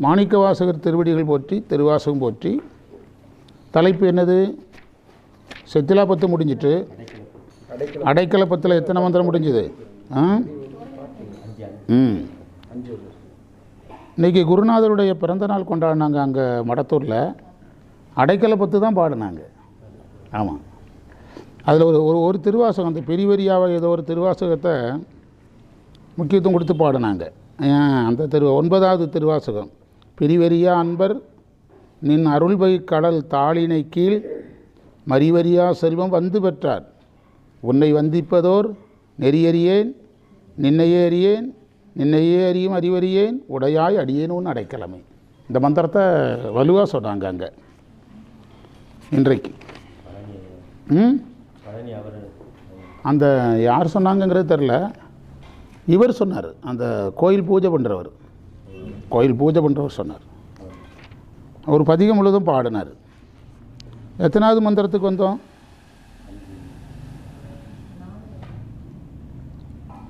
மாணிக்கவாசகர் திருவடிகள் போற்றி, திருவாசகம் போற்றி. தலைப்பு என்னது? செத்திலா பத்து முடிஞ்சிட்டு அடைக்கல பத்தில் எத்தனை மந்திரம் முடிஞ்சுது? இன்றைக்கி குருநாதருடைய பிறந்த நாள் கொண்டாடினாங்க அங்கே மடத்தூரில். அடைக்கல பத்து தான் பாடினாங்க. ஆமாம், அதில் ஒரு திருவாசகம், அந்த பெரியவரியாவை ஏதோ ஒரு திருவாசகத்தை முக்கியத்துவம் கொடுத்து பாடினாங்க. அந்த 9வது திருவாசகம், பிரிவரியா அன்பர் நின் அருள்பை கடல் தாளினை கீழ் மறிவரியா செல்வம் வந்து பெற்றார், உன்னை வந்திப்பதோர் நெறியறியேன் நின்னையே அறியேன் நின்னையே அறியும் அறிவறியேன் உடையாய் அடியேன் உன் அடைக்கலமே. இந்த மந்திரத்தை வலுவாக சொன்னாங்க அங்கே இன்றைக்கு. அந்த யார் சொன்னாங்கங்கிறது தெரில, இவர் சொன்னார், அந்த கோயில் பூஜை பண்ணுறவர் சொன்னார். ஒரு பதிகம் முழுதும் பாடினார். எத்தனாவது மந்திரத்துக்கு வந்தோம்?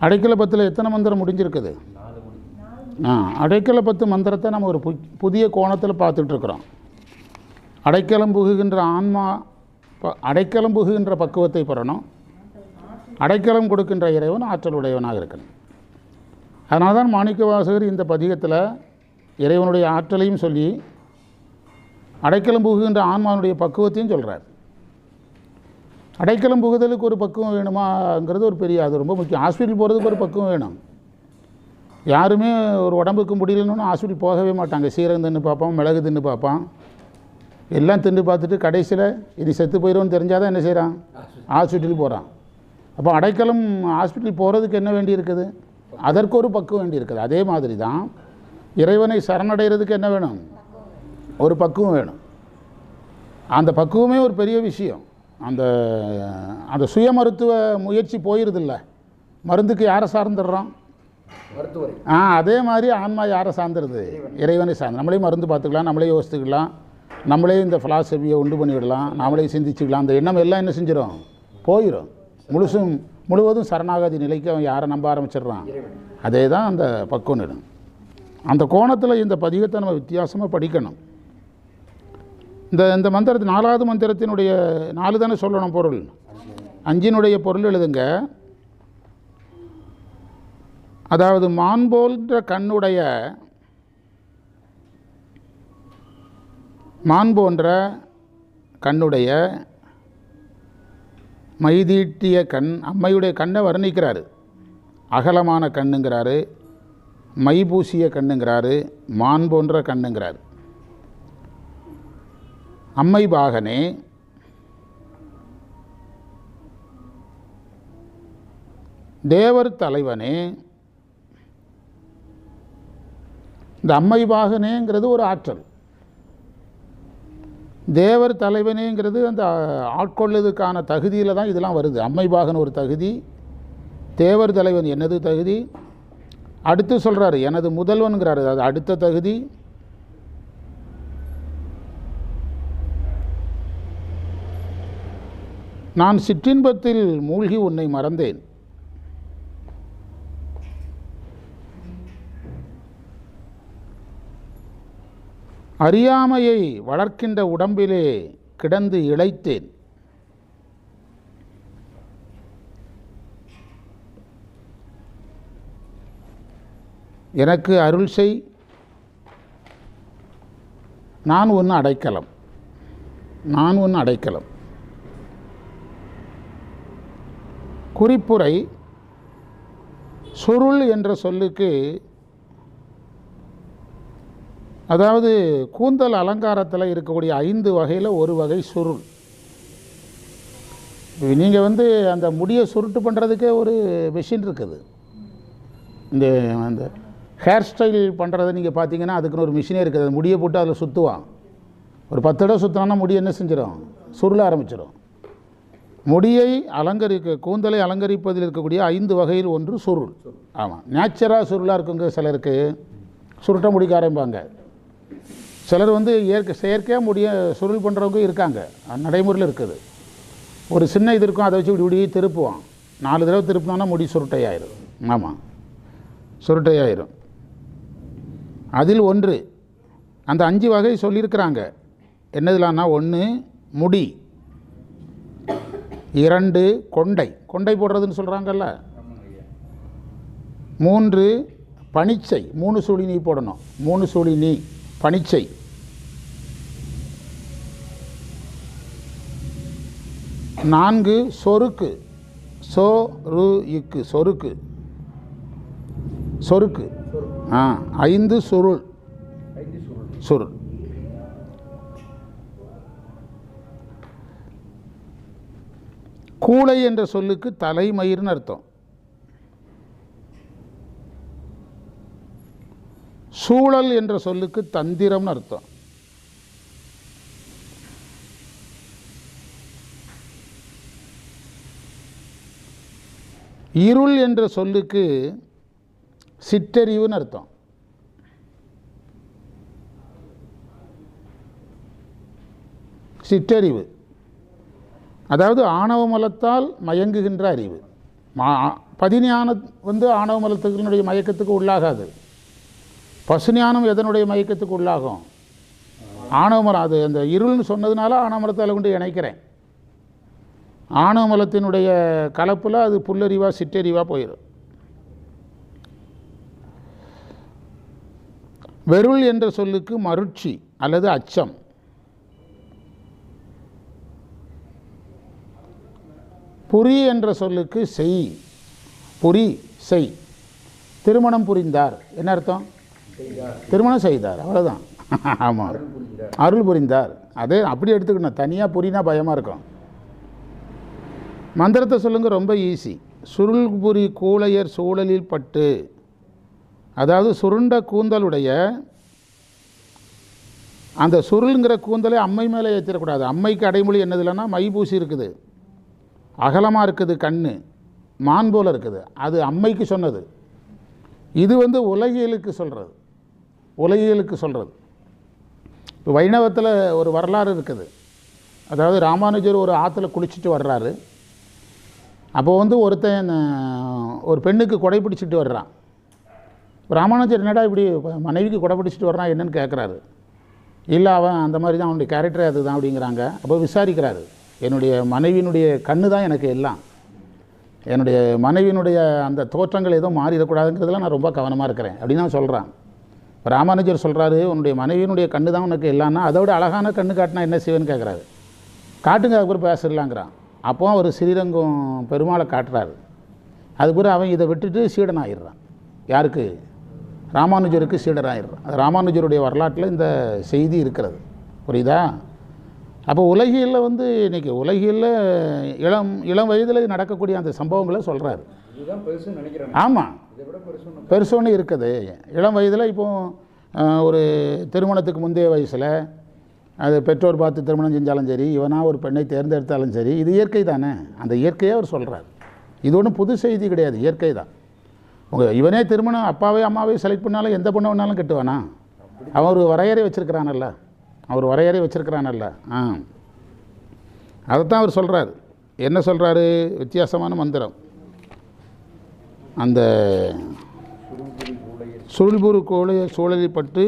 அடைக்கல பத்தில் எத்தனை மந்திரம் முடிஞ்சிருக்குது? அடைக்கல பத்து மந்திரத்தை நம்ம ஒரு புதிய கோணத்தில் பார்த்துட்ருக்குறோம். அடைக்கலம் புகுகின்ற ஆன்மா அடைக்கலம் புகுகின்ற பக்குவத்தை பெறணும். அடைக்கலம் கொடுக்கின்ற இறைவன் ஆற்றல் உடையவனாக இருக்கணும். அதனால தான் மாணிக்கவாசகர் இந்த பதிகத்தில் இறைவனுடைய ஆற்றலையும் சொல்லி அடைக்கலம் புகுகின்ற ஆன்மாவுடைய பக்குவத்தையும் சொல்கிறார். அடைக்கலம் புகுதலுக்கு ஒரு பக்குவம் வேணுமாங்கிறது ஒரு பெரிய, அது ரொம்ப முக்கியம். ஹாஸ்பிட்டல் போகிறதுக்கு ஒரு பக்குவம் வேணும். யாருமே ஒரு உடம்புக்கு முடியலன்னு ஹாஸ்பிட்டல் போகவே மாட்டாங்க. சீரகம் தின்னு பார்ப்பான், மிளகு தின்னு பார்ப்பான், எல்லாம் தின்னு பார்த்துட்டு கடைசியில் இனி செத்து போயிடும்னு தெரிஞ்சால் தான் என்ன செய்கிறான்? ஹாஸ்பிட்டல் போகிறான். அப்போ அடைக்கலம் ஹாஸ்பிட்டல் போகிறதுக்கு என்ன வேண்டி இருக்குது? அதற்கு ஒரு பக்குவம் வேண்டி இருக்குது. அதே மாதிரி தான் இறைவனை சரணடைகிறதுக்கு என்ன வேணும்? ஒரு பக்குவம் வேணும். அந்த பக்குவமே ஒரு பெரிய விஷயம். அந்த சுய மருத்துவ முயற்சி போயிடுதில்ல, மருந்துக்கு யாரை சார்ந்துடுறோம்? மருத்துவர். அதே மாதிரி ஆன்மா யாரை சார்ந்துருது? இறைவனை சார்ந்து. நம்மளே மருந்து பார்த்துக்கலாம், நம்மளே யோசித்துக்கலாம், நம்மளே இந்த ஃபிலாசபியை உண்டு பண்ணிவிடலாம், நம்மளே சிந்திச்சுக்கலாம். அந்த எண்ணம் எல்லாம் என்ன செஞ்சிடும்? போயிடும். முழுவதும் சரணாகதி நிலைக்கு அவன் யாரை நம்ப ஆரம்பிச்சிடுறான்? அதே தான் அந்த பக்குவம் இடம். அந்த கோணத்தில் இந்த பதிகத்தை நம்ம வித்தியாசமாக படிக்கணும். இந்த மந்திரத்து 4வது மந்திரத்தினுடைய 4 தானே சொல்லணும் பொருள். 5னுடைய பொருள் எழுதுங்க. அதாவது மான் போன்ற கண்ணுடைய மைதீட்டிய கண். அம்மையுடைய கண்ணை வர்ணிக்கிறாரு. அகலமான கண்ணுங்கிறாரு, மை பூசிய கண்ணுங்கிறாரு, மான் போன்ற கண்ணுங்கிறாரு. அம்மை பாகனே, தேவர் தலைவனே. இந்த அம்மை பாகனேங்கிறது ஒரு ஆற்றல். தேவர் தலைவனேங்கிறது அந்த ஆட்கொள்ளதுக்கான தகுதியில் தான் இதெல்லாம் வருது. அம்மை பாகன் ஒரு தகுதி, தேவர் தலைவன் என்னது தகுதி. அடுத்து சொல்கிறாரு எனது முதல்வன்கிறாரு, அது அடுத்த தகுதி. நான் சிற்றின்பத்தில் மூழ்கி உன்னை மறந்தேன். அறியாமையை வளர்க்கின்ற உடம்பிலே கிடந்து இளைத்தேன். எனக்கு அருள் செய், நான் உன் அடைக்கலம். குறிப்புரை: சுருள் என்ற சொல்லுக்கு, அதாவது கூந்தல் அலங்காரத்தில் இருக்கக்கூடிய 5 வகையில் ஒரு வகை சுருள். நீங்கள் அந்த முடியை சுருட்டு பண்ணுறதுக்கே ஒரு மிஷின் இருக்குது. அந்த ஹேர் ஸ்டைல் பண்ணுறதை நீங்கள் பார்த்தீங்கன்னா அதுக்குன்னு ஒரு மிஷினே இருக்குது. அது முடியை போட்டு அதில் சுற்றுவான். ஒரு 10 தடவை சுற்றினா முடி என்ன செஞ்சிடும்? சுருள ஆரம்பிச்சிடும். முடியை கூந்தலை அலங்கரிப்பதில் இருக்கக்கூடிய 5 வகையில் ஒன்று சுருள். ஆமாம், நேச்சுராக சுருளாக இருக்குங்க. சிலருக்கு சுருட்ட முடிக்க ஆரம்பிப்பாங்க. சிலர் செயற்கையாக முடிய சுருள் பண்ணுறவங்க இருக்காங்க, நடைமுறையில் இருக்குது. ஒரு சின்ன இது இருக்கும், அதை வச்சு இப்படி திருப்புவான். 4 தடவை திருப்பினோன்னா முடி சுருட்டையாயிரும். ஆமாம், சுருட்டையாயிரும். அதில் ஒன்று அந்த 5 வகை சொல்லியிருக்கிறாங்க. என்னதுலான்னா 1 முடி, 2 கொண்டை, கொண்டை போடுறதுன்னு சொல்கிறாங்கல்ல, 3 பனிச்சை, 3 சுழி நீ போடணும், 3 சுழி நீ பனிச்சை, 4 சொருக்கு, சொருக்கு, சொருக்கு சொருக்கு, 5 சுருள், சுருள். கூளை என்ற சொல்லுக்கு தலைமயிர்னு அர்த்தம். சூழல் என்ற சொல்லுக்கு தந்திரம்னு அர்த்தம். இருள் என்ற சொல்லுக்கு சிற்றறிவுன்னு அர்த்தம். சிற்றறிவு அதாவது ஆணவ மலத்தால் மயங்குகின்ற அறிவு. பதிஞானம் ஆணவ மலத்தினுடைய மயக்கத்துக்கு உள்ளாகாது. பசுஞானம் எதனுடைய மயக்கத்துக்கு உள்ளாகும்? ஆணவ மலம். அது அந்த இருள்னு சொன்னதுனால ஆணவ மலத்தால் கொண்டு இணைக்கிறேன். ஆணவ மலத்தினுடைய கலப்பில் அது புல்லறிவாக சிற்றறிவாக போயிடும். வெருள் என்ற சொல்லுக்கு மருட்சி அல்லது அச்சம். புரி என்ற சொல்லுக்கு செய், புரி செய். திருமணம் புரிந்தார் என்ன அர்த்தம்? திருமணம் செய்தார், அவ்வளோதான். ஆமாம், அருள் புரிந்தார். அதே அப்படி எடுத்துக்கணும். தனியாக புரினா பயமாக இருக்கும். மந்திரத்தை சொல்லுங்கள், ரொம்ப ஈஸி. சுருள் புரி கூளையர் சூழலில் பட்டு, அதாவது சுருண்ட கூந்தலுடைய அந்த சுருளுங்கிற கூந்தலை அம்மை மேலே ஏற்றிடக்கூடாது. அம்மைக்கு அடைமொழி என்னதுலன்னா மை பூசி இருக்குது, அகலமாக இருக்குது, கண் மான் போல் இருக்குது. அது அம்மைக்கு சொன்னது. இது உலகியலுக்கு சொல்கிறது, உலகியலுக்கு சொல்கிறது. இப்போ வைணவத்தில் ஒரு வரலாறு இருக்குது. அதாவது ராமானுஜர் ஒரு ஆற்றுல குளிச்சுட்டு வர்றாரு. அப்போ ஒருத்தன் ஒரு பெண்ணுக்கு கொடை பிடிச்சிட்டு வர்றான். ராமானுஜர் என்னடா இப்படி மனைவிக்கு கொடை பிடிச்சிட்டு வர்றான் என்னன்னு கேட்குறாரு. இல்லை, அவன் அந்த மாதிரி தான், அவனுடைய கேரக்டரே அதுதான் அப்படிங்கிறாங்க. அப்போ விசாரிக்கிறாரு. என்னுடைய மனைவியினுடைய கண்ணு தான் எனக்கு எல்லாம், என்னுடைய மனைவியினுடைய அந்த தோற்றங்கள் எதுவும் மாறிடக்கூடாதுங்கிறதுலாம் நான் ரொம்ப கவனமாக இருக்கிறேன் அப்படின்னு நான் சொல்கிறான். ராமானுஜர் சொல்கிறாரு, உன்னுடைய மனைவியினுடைய கண்ணு தான் உனக்கு எல்லாம்னா அதோட அழகான கண்ணு காட்டினா என்ன செய்வேன்னு கேட்குறாரு. காட்டுங்க, அதுக்கப்புறம் பேசிடலாங்கிறான். அப்போ அவர் ஸ்ரீரங்கம் பெருமாளை காட்டுறாரு. அதுக்கப்புறம் அவன் இதை விட்டுட்டு சீடனாகிடுறான். யாருக்கு? ராமானுஜருக்கு சீடனாகிடுறான். அது ராமானுஜருடைய வரலாற்றில் இந்த செய்தி இருக்கிறது. புரியுதா? அப்போ உலகியலில் இன்றைக்கி உலகியலில் இளம் வயதில் நடக்கக்கூடிய அந்த சம்பவங்களை சொல்கிறாரு. ஆமாம், பெருசோன்னு இருக்குது. இளம் வயதில் இப்போது ஒரு திருமணத்துக்கு முந்தைய வயசில் அது பெற்றோர் பார்த்து திருமணம் செஞ்சாலும் சரி, இவனாக ஒரு பெண்ணை தேர்ந்தெடுத்தாலும் சரி, இது இயற்கை தானே. அந்த இயற்கையை அவர் சொல்கிறார். இது ஒன்றும் புது செய்தி கிடையாது, இயற்கை தான். இவனே திருமணம் அப்பாவே அம்மாவே செலக்ட் பண்ணாலும் எந்த பொண்ணை வேணாலும் கட்டுவானா? அவன் ஒரு வரையறை வச்சுருக்கிறானல்ல, அவர் வரையறை வச்சுருக்கிறானல்ல. அதைத்தான் அவர் சொல்கிறார். என்ன சொல்கிறாரு? வித்தியாசமான மந்திரம். அந்த சுருள்புரு கோளைய சூழலில் பட்டு,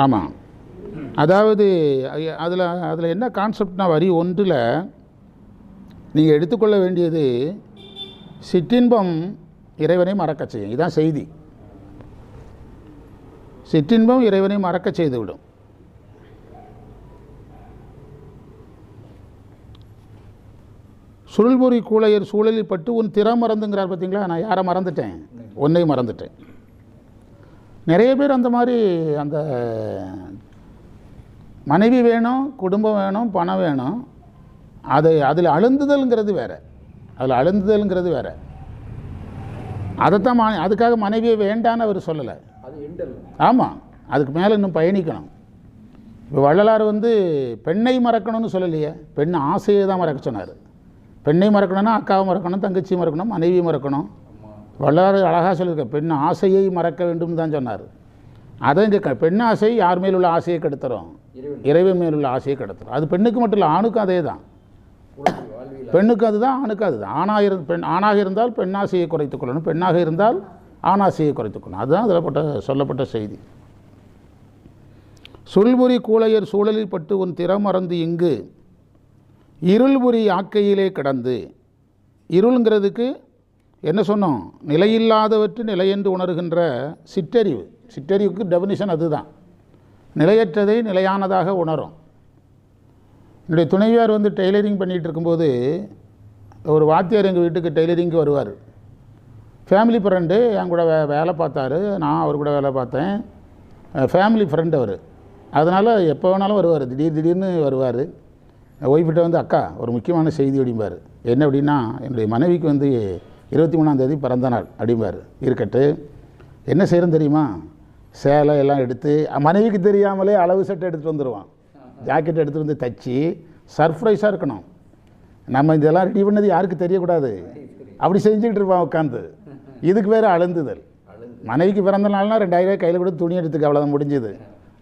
ஆமாம், அதாவது அதில் என்ன கான்செப்ட்னா, வரி 1 நீங்கள் எடுத்துக்கொள்ள வேண்டியது சிற்றின்பம் இறைவனை மறக்க செய்யும். இதுதான் செய்தி. சிற்றின்பம் இறைவனை மறக்க செய்துவிடும். சுருள்புரி கூளையர் சூழலில் பட்டு உன் திறம் மறந்துங்கிறார். பார்த்தீங்களா? நான் யாரை மறந்துட்டேன்? உன்னை மறந்துட்டேன். நிறைய பேர் அந்த மாதிரி அந்த மனைவி வேணும், குடும்பம் வேணும், பணம் வேணும், அதில் அழுந்துதல்ங்கிறது வேறு, அதில் அழுந்துதல்ங்கிறது வேறு. அதைத்தான் அதுக்காக மனைவியை வேண்டான்னு அவர் சொல்லலை. ஆமாம், அதுக்கு மேலே இன்னும் பயணிக்கணும். இப்போ வள்ளலார் பெண்ணை மறக்கணும்னு சொல்லலையே, பெண் ஆசையை தான் மறக்க சொன்னார். பெண்ணை மறக்கணும்னா அக்காவை மறக்கணும், தங்கச்சியை மறக்கணும், மனைவியை மறக்கணும். வள்ளலார் அழகாக சொல்லியிருக்க, பெண் ஆசையை மறக்க வேண்டும்னு தான் சொன்னார். அதை இங்கே பெண் ஆசை யார் மேலுள்ள ஆசையை கெடுத்துரும்? இறைவன் மேலுள்ள ஆசையை கெடுத்துரும். அது பெண்ணுக்கு மட்டும் இல்லை, ஆணுக்கும் அதே தான். பெண்ணுக்கு அதுதான், ஆணுக்கு அதுதான். ஆணாக இருந்தால் பெண் ஆசையை குறைத்துக் கொள்ளணும், பெண்ணாக இருந்தால் ஆணாசையை குறைத்துக் கொள்ளணும். அதுதான் அதில் சொல்லப்பட்ட செய்தி. சொல்புரி கூளையர் சூழலில் பட்டு உன் திறமறந்து இங்கு இருள்புரி ஆக்கையிலே கிடந்து. இருளுங்கிறதுக்கு என்ன சொன்னோம்? நிலையில்லாதவற்று நிலையென்று உணர்கின்ற சிற்றறிவு. சிற்றறிவுக்கு டெஃபினிஷன் அதுதான், நிலையற்றதை நிலையானதாக உணரும். என்னுடைய துணைவியார் டெய்லரிங் பண்ணிகிட்டு இருக்கும்போது ஒரு வாத்தியார் எங்கள் வீட்டுக்கு டெய்லரிங்க்கு வருவார். ஃபேமிலி ஃப்ரெண்டு, என் கூட வேலை பார்த்தாரு, நான் அவர் கூட வேலை பார்த்தேன். ஃபேமிலி ஃப்ரெண்டு அவர். அதனால் எப்போ வேணாலும் வருவார், திடீர்னு வருவார். ஒய்ஃபிட்ட அக்கா ஒரு முக்கியமான செய்தி அப்படிம்பார். என்ன அப்படின்னா, என்னுடைய மனைவிக்கு 23ஆம் தேதி பிறந்த நாள் அப்படிம்பார். இருக்கட்டு, என்ன செய்கிறேன்னு தெரியுமா? சேலை எல்லாம் எடுத்து மனைவிக்கு தெரியாமலே அளவு சட்டை எடுத்துகிட்டு வந்துடுவான், ஜாக்கெட் எடுத்துகிட்டு வந்து தச்சு சர்ப்ரைஸாக இருக்கணும். நம்ம இதெல்லாம் ரெடி பண்ணது யாருக்கு தெரியக்கூடாது, அப்படி செஞ்சுக்கிட்டு இருப்பான் உட்காந்து. இதுக்கு வேறு அழுந்துதல். மனைவிக்கு பிறந்த நாள்னா 2000 ரூபாய் கையில் கொடுத்து துணி எடுத்துக்க, அவ்வளோதான் முடிஞ்சுது.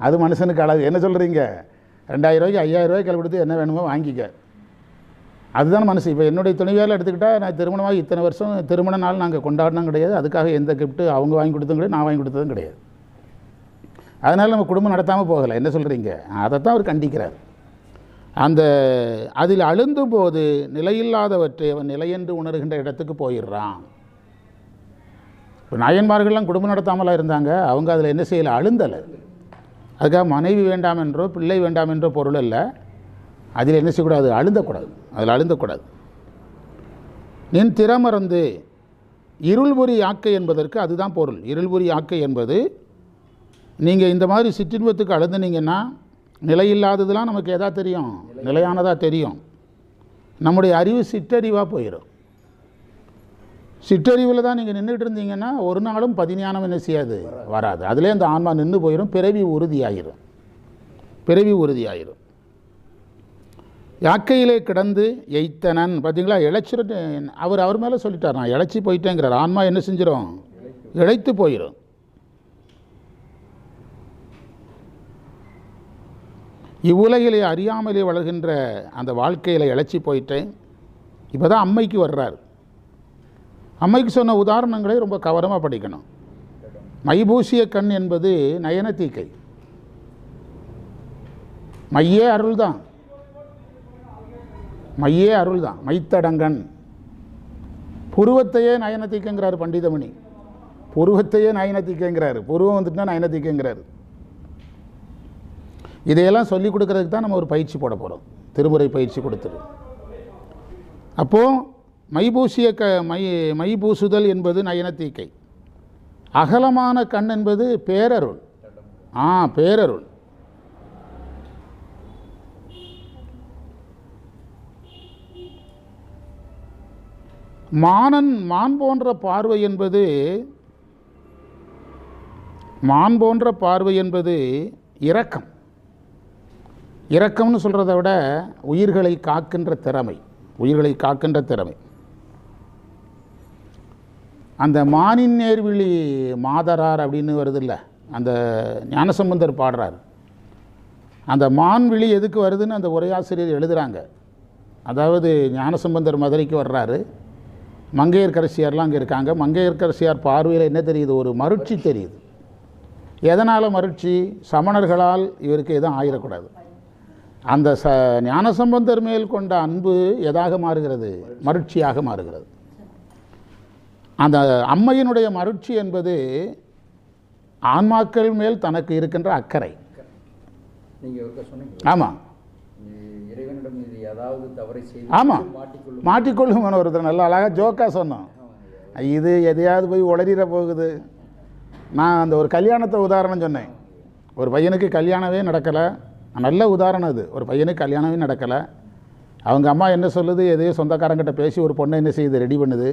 அது மனுஷனுக்கு அழகு. என்ன சொல்கிறீங்க? 2000 ரூபாய்க்கு 5000 ரூபாய் கையில் கொடுத்து என்ன வேணுமோ வாங்கிக்க, அதுதான் மனசு. இப்போ என்னுடைய துணைவியால் எடுத்துக்கிட்டால், நான் திருமணமாக இத்தனை வருஷம் திருமண நாள் நாங்கள் கொண்டாடினோம் கிடையாது. அதுக்காக எந்த கிஃப்ட்டு அவங்க வாங்கி கொடுத்ததும் கிடையாது, நான் வாங்கி கொடுத்ததும் கிடையாது. அதனால் நம்ம குடும்பம் நடத்தாமல் போகலை. என்ன சொல்கிறீங்க? அதைத்தான் அவர் கண்டிக்கிறார். அதில் அழுந்தும் போது நிலையில்லாதவற்றை அவன் நிலையென்று உணர்கின்ற இடத்துக்கு போயிடுறான். இப்போ நாயன்மார்கள்லாம் குடும்பம் நடத்தாமலாம் இருந்தாங்க. அவங்க அதில் என்ன செய்யலை? அழுந்தலை. அதுக்காக மனைவி வேண்டாம் என்றோ பிள்ளை வேண்டாம் என்றோ பொருள் அல்ல. அதில் என்ன செய்யக்கூடாது? அழுந்தக்கூடாது. அதில் அழுந்தக்கூடாது. நின் திறமறந்து இருள்புரி ஆக்கை என்பதற்கு அதுதான் பொருள். இருள்புரி ஆக்கை என்பது, நீங்கள் இந்த மாதிரி சிற்றின்பத்துக்கு அழுந்துனீங்கன்னா நிலையில்லாததுலாம் நமக்கு எதா தெரியும்? நிலையானதாக தெரியும். நம்முடைய அறிவு சிற்றறிவாக போயிடும். சிற்றறிவில் தான் நீங்கள் நின்றுட்டு இருந்தீங்கன்னா ஒரு நாளும் பதிஞானம் என்ன செய்யாது? வராது. அதிலே அந்த ஆன்மா நின்று போயிடும். பிறவி உறுதியாயிரும். பிறவி உறுதியாயிரும். யாக்கையிலே கிடந்து எய்த்தனன். பார்த்தீங்களா? இழைச்சிட்டு அவர் மேலே சொல்லிட்டார், நான் இழைச்சி போயிட்டேங்கிறார். ஆன்மா என்ன செஞ்சிடும்? இழைத்து போயிடும். இவ்வுலகிலே அறியாமலே வளர்கின்ற அந்த வாழ்க்கையில் இழைச்சி போயிட்டேன். இப்போ தான் அம்மைக்கு வர்றார். அம்மைக்கு சொன்ன உதாரணங்களை ரொம்ப கவனமாக படிக்கணும். மைபூசிய கண் என்பது நயன தீக்கை. மையே அருள் தான். மையே அருள் தான். மைத்தடங்கன். புருவத்தையே நயன தீக்கைங்கிறார் பண்டிதமணி. புருவத்தையே நயன தீக்கைங்கிறாரு. புருவம் வந்துட்டுனா நயன தீக்கைங்கிறாரு. இதையெல்லாம் சொல்லிக் கொடுக்கறதுக்கு தான் நம்ம ஒரு பயிற்சி போட போகிறோம். திருமுறை பயிற்சி கொடுத்துரு. அப்போது மைபூசிய மைபூசுதல் என்பது நயனத்தீக்கை. அகலமான கண் என்பது பேரருள். பேரருள். மான் போன்ற பார்வை என்பது இரக்கம். இரக்கம்னு சொல்கிறத விட உயிர்களை காக்கின்ற திறமை. அந்த மானின் நேர்விழி மாதரார் அப்படின்னு வருதில்ல, அந்த ஞானசம்பந்தர் பாடுறார். அந்த மான்விழி எதுக்கு வருதுன்னு அந்த உரையாசிரியர் எழுதுகிறாங்க. அதாவது ஞானசம்பந்தர் மதுரைக்கு வர்றாரு. மங்கையர்க்கரசியார்லாம் அங்கே இருக்காங்க. மங்கையர்க்கரசியார் பார்வையில் என்ன தெரியுது? ஒரு மருட்சி தெரியுது. எதனால் மருட்சி? சமணர்களால் இவருக்கு எதுவும் ஆயிடக்கூடாது. அந்த ஞானசம்பந்தர் மேல் கொண்ட அன்பு எதாக மாறுகிறது? மருட்சியாக மாறுகிறது. அந்த அம்மையினுடைய மருட்சி என்பது ஆன்மாக்கள் மேல் தனக்கு இருக்கின்ற அக்கறை. ஆமாம், ஆமாம், மாட்டிக்கொள்ளும் ஒருத்தர் நல்ல அழகாக ஜோக்காக சொன்னோம். இது எதையாவது போய் உளறிட போகுது. நான் அந்த ஒரு கல்யாணத்தை உதாரணம் சொன்னேன். ஒரு பையனுக்கு கல்யாணமே நடக்கலை. நல்ல உதாரணம் அது. ஒரு பையனுக்கு கல்யாணமே நடக்கலை. அவங்க அம்மா என்ன சொல்லுது? எதையோ சொந்தக்காரங்கிட்ட பேசி ஒரு பொண்ணை என்ன செய்யுது? ரெடி பண்ணுது.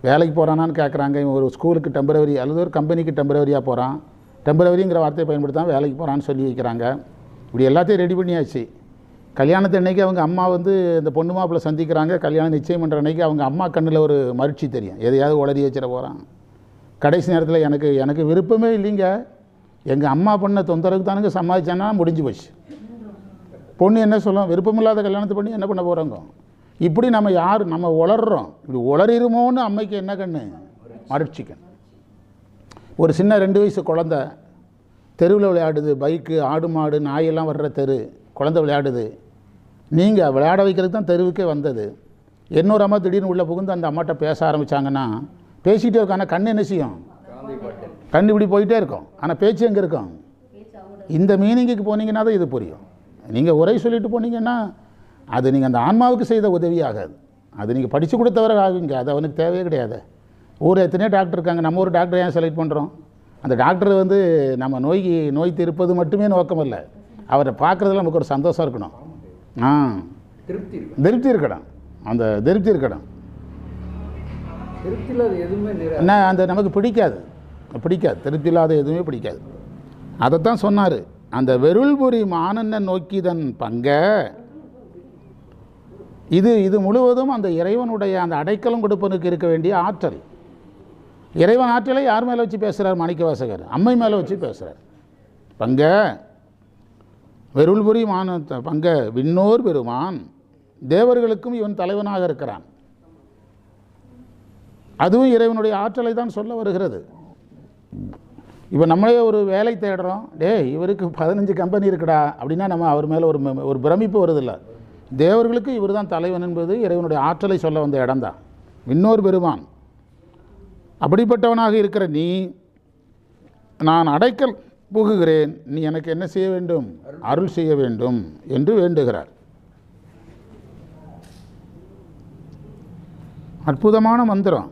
வேலைக்கு போகிறானான்னு கேட்குறாங்க. இவன் ஒரு ஸ்கூலுக்கு டெம்பரவரி அல்லது ஒரு கம்பெனிக்கு டெம்பரவரியாக போகிறான். டெம்பரவரிங்கிற வார்த்தையை பயன்படுத்தாமல் வேலைக்கு போகிறான்னு சொல்லி வைக்கிறாங்க. இப்படி எல்லாத்தையும் ரெடி பண்ணியாச்சு. கல்யாணத்து அன்றைக்கி அவங்க அம்மா இந்த பொண்ணு மாப்பிள்ளை சந்திக்கிறாங்க. கல்யாணம் நிச்சயம் பண்ணுற அன்றைக்கி அவங்க அம்மா கண்ணில் ஒரு மருட்சி தெரியும். எதையாவது உளறி வச்சிட போகிறான். கடைசி நேரத்தில் எனக்கு விருப்பமே இல்லைங்க, எங்கள் அம்மா பண்ண தொந்தரவுக்கு தானுங்க சமாளிச்சானா முடிஞ்சு போச்சு. பொண்ணு என்ன சொல்லும்? விருப்பமில்லாத கல்யாணத்தை பண்ணி என்ன பண்ண போகிறாங்க? இப்படி நம்ம உளர்றோம். இப்படி உளறிருமோன்னு அம்மைக்கு என்ன கண்ணு? மருட்சி கண். ஒரு சின்ன 2 வயசு குழந்தை தெருவில் விளையாடுது, பைக்கு, ஆடு மாடு நாயெல்லாம் வர்ற தெரு, குழந்தை விளையாடுது. நீங்கள் விளையாட வைக்கிறதுக்கு தான் தெருவுக்கே வந்தது. இன்னொரு அம்மா திடீர்னு உள்ளே புகுந்து அந்த அம்மாட்ட பேச ஆரம்பித்தாங்கன்னா பேசிக்கிட்டே இருக்கும். ஆனால் கண் என்ன செய்யும்? கண் இப்படி போயிட்டே இருக்கும். ஆனால் பேச்சு எங்கே இருக்கும்? இந்த மீனிங்குக்கு போனீங்கன்னா தான் இது புரியும். நீங்கள் உரை சொல்லிட்டு போனீங்கன்னா அது நீங்கள் அந்த ஆன்மாவுக்கு செய்த உதவி ஆகாது. அது நீங்கள் படித்து கொடுத்தவரை ஆகுங்க. அது அவனுக்கு தேவையே கிடையாது. ஊரில் எத்தனையோ டாக்டர் இருக்காங்க. நம்ம ஒரு டாக்டர் ஏன் செலக்ட் பண்ணுறோம்? அந்த டாக்டர் வந்து நம்ம நோய் தீர்ப்பது மட்டுமே நோக்கம் இல்லை, அவரை பார்க்குறதுல நமக்கு ஒரு சந்தோஷம் இருக்கணும். திருப்தி இருக்கணும். அந்த திருப்தி இருக்கணும். என்ன அந்த நமக்கு பிடிக்காது திருப்தி இல்லாத எதுவுமே பிடிக்காது. அதைத்தான் சொன்னார். அந்த வெருள்புரி மானன்ன நோக்கிதன் பங்க இது முழுவதும் அந்த இறைவனுடைய அந்த அடைக்கலம் கொடுப்பனுக்கு இருக்க வேண்டிய ஆற்றல். இறைவன் ஆற்றலை யார் மேலே வச்சு பேசுகிறார்? மாணிக்கவாசகர் அம்மை மேலே வச்சு பேசுகிறார். பங்க வெருள்புரி மான பங்க விண்ணோர் பெருமான், தேவர்களுக்கும் இவன் தலைவனாக இருக்கிறான். அதுவும் இறைவனுடைய ஆற்றலை தான் சொல்ல வருகிறது. இப்போ நம்மளே ஒரு வேலை தேடுறோம், இவருக்கு 15 கம்பெனி இருக்குடா அப்படின்னா நம்ம அவர் மேலே ஒரு பிரமிப்பு வருதில்லை. தேவர்களுக்கு இவர் தான் தலைவன் என்பது இறைவனுடைய ஆற்றலை சொல்ல வந்த இடம்தான். விண்ணோர் பெருமான் அப்படிப்பட்டவனாக இருக்கிற நீ, நான் அடைக்கல் புகுகிறேன், நீ எனக்கு என்ன செய்ய வேண்டும்? அருள் செய்ய வேண்டும் என்று வேண்டுகிறார். அற்புதமான மந்திரம்.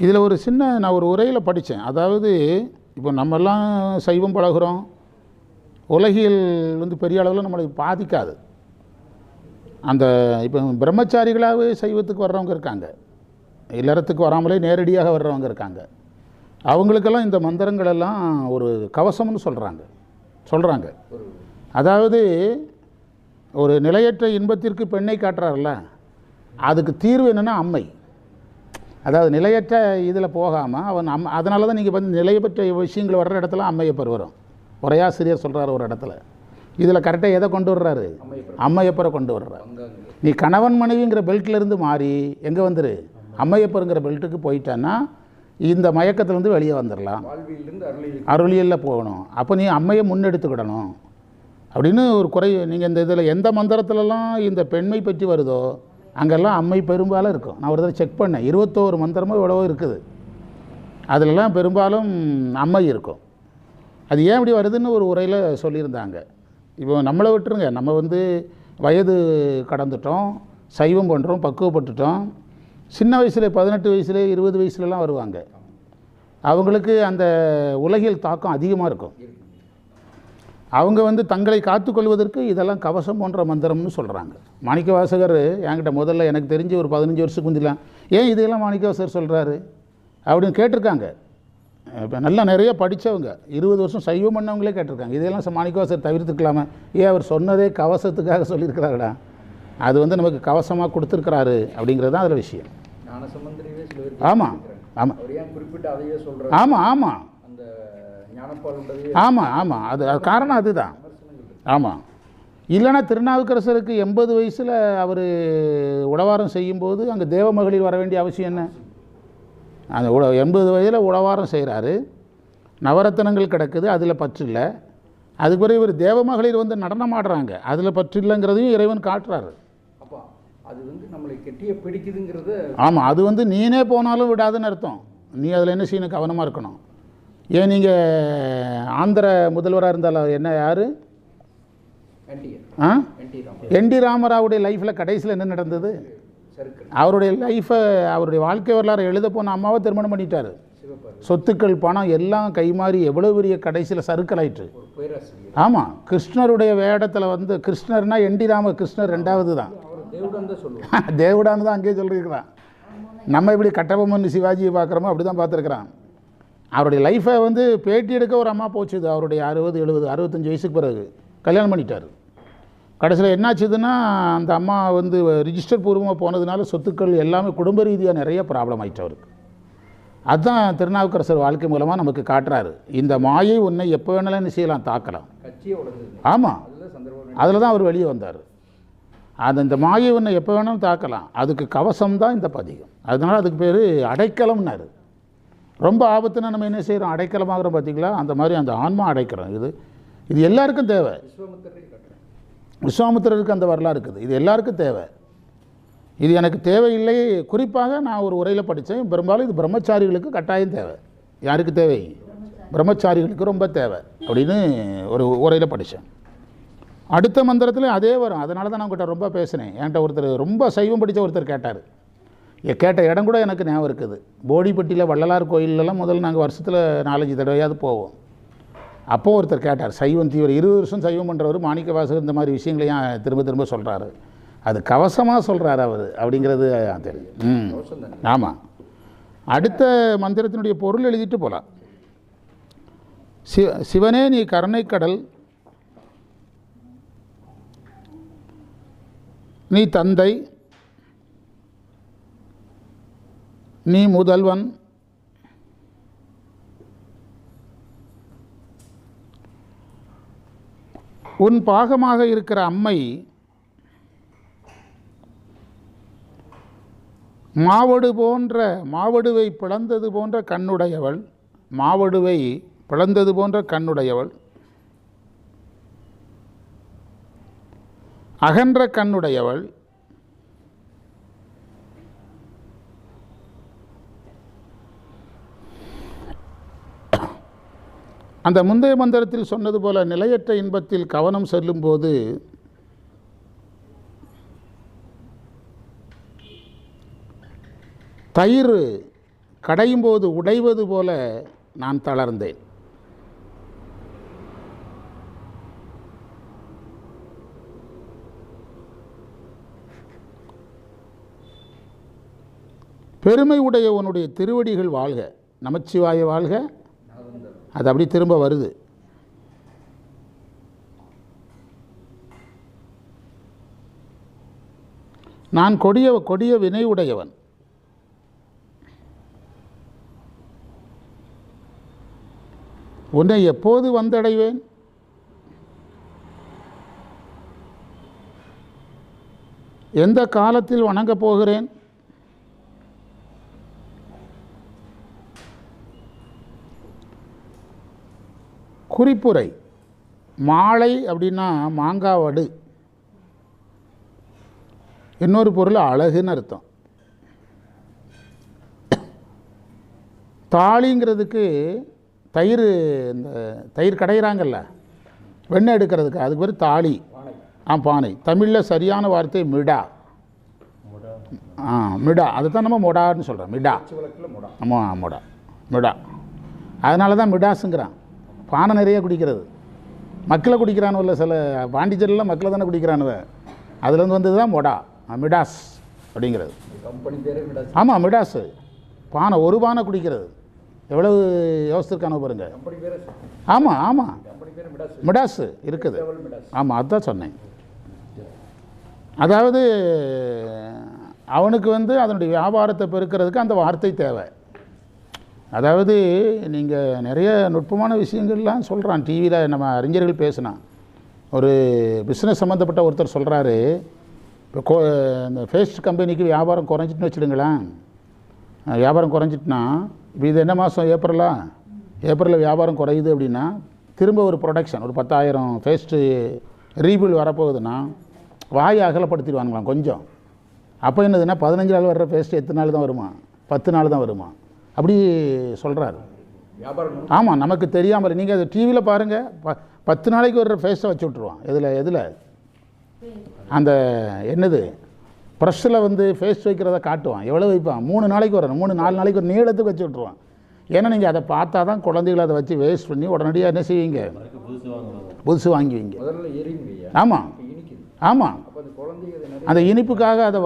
இதில் நான் ஒரு உரையில் படித்தேன். அதாவது இப்போ நம்மெல்லாம் சைவம் பழகுறோம், உலகியல் பெரிய அளவில் நம்மளை பாதிக்காது. அந்த இப்போ பிரம்மச்சாரிகளாகவே சைவத்துக்கு வர்றவங்க இருக்காங்க, இல்லறத்துக்கு வராமலே நேரடியாக வர்றவங்க இருக்காங்க. அவங்களுக்கெல்லாம் இந்த மந்திரங்களெல்லாம் ஒரு கவசம்னு சொல்கிறாங்க. அதாவது ஒரு நிலையற்ற இன்பத்திற்கு பெண்ணை காட்டுறாருல்ல, அதுக்கு தீர்வு என்னென்னா அம்மை. அதாவது நிலையற்ற இதில் போகாமல் அவன் அதனால தான் நீங்கள் நிலையற்ற விஷயங்கள் வர்ற இடத்துல அம்மையப்பர் வரும். உரையாசிரியர் சொல்கிறார் ஒரு இடத்துல. இதில் கரெக்டாக எதை கொண்டு வர்றாரு? அம்மையப்பரை கொண்டு வர்றார். நீ கணவன் மனைவிங்கிற பெல்ட்லேருந்து மாறி எங்கே வந்துரு? அம்மையப்பருங்கிற பெல்ட்டுக்கு போயிட்டான்னா இந்த மயக்கத்திலேருந்து வெளியே வந்துடலாம். அருளியலில் போகணும். அப்போ நீ அம்மையை முன்னெடுத்துக்கிடணும் அப்படின்னு ஒரு குறை. நீங்கள் இந்த இதில் எந்த மந்திரத்துலலாம் இந்த பெண்மை பற்றி வருதோ அங்கெல்லாம் அம்மை பெரும்பாலும் இருக்கும். நான் ஒரு தடவை செக் பண்ணேன், 21 மந்திரமோ எவ்வளவோ இருக்குது. அதிலெல்லாம் பெரும்பாலும் அம்மை இருக்கும். அது ஏன் இப்படி வருதுன்னு ஒரு உரையில் சொல்லியிருந்தாங்க. இப்போ நம்மளை விட்டுருங்க, நம்ம வயது கடந்துட்டோம், சைவம் பண்ணுறோம், பக்குவப்பட்டுட்டோம். சின்ன வயசில் 18 வயசுல 20 வயசுலலாம் வருவாங்க. அவங்களுக்கு அந்த உலகில் தாக்கம் அதிகமாக இருக்கும். அவங்க தங்களை காத்துக்கொள்வதற்கு இதெல்லாம் கவசம் போன்ற மந்திரம்னு சொல்கிறாங்க. மாணிக்கவாசகர் என்கிட்ட முதல்ல எனக்கு தெரிஞ்சு ஒரு 15 வருஷத்துக்கு முந்திலாம் ஏன் இதெல்லாம் மாணிக்கவாசகர் சொல்கிறாரு அப்படின்னு கேட்டிருக்காங்க. இப்போ நல்லா நிறைய படித்தவங்க 20 வருஷம் சைவம் பண்ணவங்களே கேட்டிருக்காங்க. இதெல்லாம் மாணிக்கவாசகர் தவிர்த்துக்கலாமா? ஏன் அவர் சொன்னதே கவசத்துக்காக சொல்லியிருக்கிறாங்கடா, அது நமக்கு கவசமாக கொடுத்துருக்கிறாரு அப்படிங்கிறது தான் அதில் விஷயம். ஆமாம் ஆமாம் ஆமாம் ஆமாம் ஆமாம் ஆமாம் அது காரணம் அதுதான். ஆமாம், இல்லைன்னா திருநாவுக்கரசருக்கு 80 வயசில் அவர் உழவாரம் செய்யும்போது அங்கே தேவ மகளிர் வர வேண்டிய அவசியம் என்ன? அந்த 80 வயதில் உழவாரம் செய்கிறாரு, நவரத்தனங்கள் கிடக்குது, அதில் பற்று இல்லை. அதுக்கு பிறகு இவர் தேவ மகளிர் நடனம் ஆடுறாங்க, அதில் பற்று இல்லைங்கிறதையும் இறைவன் காட்டுறாரு. அது நம்மளை கெட்டிய பிடிக்குதுங்கிறது. ஆமாம், அது நீனே போனாலும் விடாதுன்னு அர்த்தம். நீ அதில் என்ன செய்யணும்? கவனமாக இருக்கணும். ஏன் நீங்கள் ஆந்திர முதல்வராக இருந்தாலும் என்ன யார்? என்டி ராமராவுடைய லைஃப்பில் கடைசியில் என்ன நடந்தது? அவருடைய லைஃப்பை, அவருடைய வாழ்க்கை வரலாறு எழுத போன அம்மாவை திருமணம் பண்ணிட்டார். சொத்துக்கள் பணம் எல்லாம் கைமாறி எவ்வளோ பெரிய கடைசியில் சறுக்கல் ஆயிற்று. ஆமாம், கிருஷ்ணருடைய வேடத்தில் கிருஷ்ணர்னா என்டி ராம கிருஷ்ணர் 2வது தான். தேவுடான்னு தான் அங்கேயே சொல்லியிருக்கிறான். நம்ம இப்படி கட்டபொம்மன் சிவாஜியை பார்க்குறோமோ அப்படி தான் பார்த்துருக்குறான். அவருடைய லைஃப்பை பேட்டி எடுக்க ஒரு அம்மா போச்சுது. அவருடைய 60, 70, 65 வயசுக்கு பிறகு கல்யாணம் பண்ணிட்டார். கடைசியில் என்னாச்சுதுன்னா அந்த அம்மா ரிஜிஸ்டர் பூர்வமாக போனதுனால சொத்துக்கள் எல்லாமே குடும்ப ரீதியாக நிறைய ப்ராப்ளம் ஆயிடுச்சு அவருக்கு. அதுதான் திருநாவுக்கரசர் வாழ்க்கை மூலமாக நமக்கு காட்டுறாரு. இந்த மாயை உன்னை எப்போ வேணாலும் என்ன செய்யலாம்? தாக்கலாம். ஆமாம், அதில் தான் அவர் வெளியே வந்தார். இந்த மாயை உன்னை எப்போ வேணாலும் தாக்கலாம். அதுக்கு கவசம் தான் இந்த பதிகம். அதனால் அதுக்கு பேர் அடைக்கலம்னாரு. ரொம்ப ஆபத்துன்னா நம்ம என்ன செய்கிறோம், அடைக்கலமாகறோம் பார்த்தீங்களா, அந்த மாதிரி அந்த ஆன்மா அடைக்கிறோம். இது எல்லாருக்கும் தேவை. விஸ்வாமித்திரருக்கு அந்த வரலாறு இருக்குது. இது எல்லாருக்கும் தேவை. இது எனக்கு தேவையில்லை. குறிப்பாக நான் ஒரு உரையில் படித்தேன், பெரும்பாலும் இது பிரம்மச்சாரிகளுக்கு கட்டாயம் தேவை. யாருக்கு தேவை? பிரம்மச்சாரிகளுக்கு ரொம்ப தேவை அப்படின்னு ஒரு உரையில் படித்தேன். அடுத்த மந்திரத்தில் அதே வரும். அதனால தான் நான் உங்கள்கிட்ட ரொம்ப பேசினேன். என்கிட்ட ஒருத்தர் ரொம்ப சைவம் படித்த ஒருத்தர் கேட்டார். கேட்ட இடம் கூட எனக்கு ஞாபகம் இருக்குது. போடிப்பட்டியில் வள்ளலார் கோயிலெலாம் முதல்ல நாங்கள் வருஷத்தில் 4-5 தடவையாவது போவோம். அப்போது ஒருத்தர் கேட்டார், சைவம் தீவிர 20 வருஷம் சைவம் பண்ணுறவர் மாணிக்கவாசகர் இந்த மாதிரி விஷயங்களையும் திரும்ப திரும்ப சொல்கிறாரு, அது கவசமாக சொல்கிறார் அவர் அப்படிங்கிறது தெரியும். ஆமாம். அடுத்த மந்திரத்தினுடைய பொருள் எழுதிட்டு போகலாம். சிவனே நீ கருணைக்கடல், நீ தந்தை, நீ முதல்வன், உன் பாகமாக இருக்கிற அம்மை மாவடுவை பிளந்தது போன்ற கண்ணுடையவள், மாவடுவை பிளந்தது போன்ற கண்ணுடையவள், அகன்ற கண்ணுடையவள், அந்த முந்தைய மந்திரத்தில் சொன்னது போல நிலையற்ற இன்பத்தில் கவனம் செல்லும்போது தயிர் கடையும் போது உடைவது போல நான் தளர்ந்தேன். பெருமை உடைய உன்னுடைய திருவடிகள் வாழ்க, நமச்சிவாய வாழ்க. அது அப்படி திரும்ப வருது. நான் கொடிய வினை உடையவன், உன்னை எப்போது வந்தடைவேன்? எந்த காலத்தில் வணங்கப் போகிறேன்? குறிப்புரை. மாலை அப்படின்னா மாங்காய் வடு. இன்னொரு பொருள் அழகுன்னு அர்த்தம். தாளிங்கிறதுக்கு தயிர், இந்த தயிர் கடையிறாங்கல்ல வெண்ணெய் எடுக்கிறதுக்கு, அதுக்கு பேர் தாளி. பானை. தமிழில் சரியான வார்த்தை மிடா. மிடா, அதை தான் நம்ம மொடான்னு சொல்கிறோம். மிடா. ஆமாம், மிடா. அதனால தான் மிடாஸுங்கிறான். பானை நிறைய குடிக்கிறது, மக்களை குடிக்கிறானுவல்ல, சில பாண்டிச்சேரியில் மக்களை தானே குடிக்கிறானுவ, அதுலேருந்து வந்தது தான் மொடா, மிடாஸ் அப்படிங்கிறது. ஆமாம், மிடாஸு. பானை, ஒரு பானை குடிக்கிறது எவ்வளவு யோசிச்சிருக்கானு பாருங்க. ஆமாம், மிடாஸு இருக்குது. ஆமாம், அதுதான் சொன்னேன். அதாவது அவனுக்கு அதனுடைய வியாபாரத்தை பெருக்கிறதுக்கு அந்த வார்த்தை தேவை. அதாவது நீங்கள் நிறைய நுட்பமான விஷயங்கள்லாம் சொல்கிறான் டிவியில், நம்ம அறிஞர்கள் பேசினான். ஒரு பிஸ்னஸ் சம்மந்தப்பட்ட ஒருத்தர் சொல்கிறாரு, இப்போ இந்த ஃபேஸ்ட் கம்பெனிக்கு வியாபாரம் குறைஞ்சிட்டுன்னு வச்சுடுங்களேன். வியாபாரம் குறைஞ்சிட்டுனா, இப்போ இது என்ன மாதம், ஏப்ரலில் வியாபாரம் குறையுது அப்படின்னா, திரும்ப ஒரு ப்ரொடக்ஷன் ஒரு 10,000 ஃபேஸ்ட்டு ரீபில் வரப்போகுதுன்னா வாயை அகலப்படுத்திடுவாங்களாம் கொஞ்சம். அப்போ என்னதுன்னா 15 நாள் வர்ற ஃபேஸ்ட்டு எத்தனை நாள் தான் வருமா, 10 நாள் தான் வருமா, அப்படி சொல்கிறாரு. ஆமாம், நமக்கு தெரியாமல். நீங்கள் அது டிவியில் பாருங்கள், 10 நாளைக்கு வர்ற ஃபேஸ்ட்டை வச்சு விட்ருவான். எதில் அந்த என்னது ப்ரெஷ்ஷில் ஃபேஸ் வைக்கிறத காட்டுவான். எவ்வளோ வைப்பான், 3 நாளைக்கு வரணும், 3-4 நாளைக்கு ஒரு நீளத்துக்கு வச்சு விட்ருவான். ஏன்னா நீங்கள் அதை பார்த்தா தான் குழந்தைகளை அதை வச்சு வேஸ்ட் பண்ணி உடனடியாக என்ன செய்வீங்க, புதுசு வாங்குவீங்க. ஆமாம், அந்த இனிப்புக்காக அதை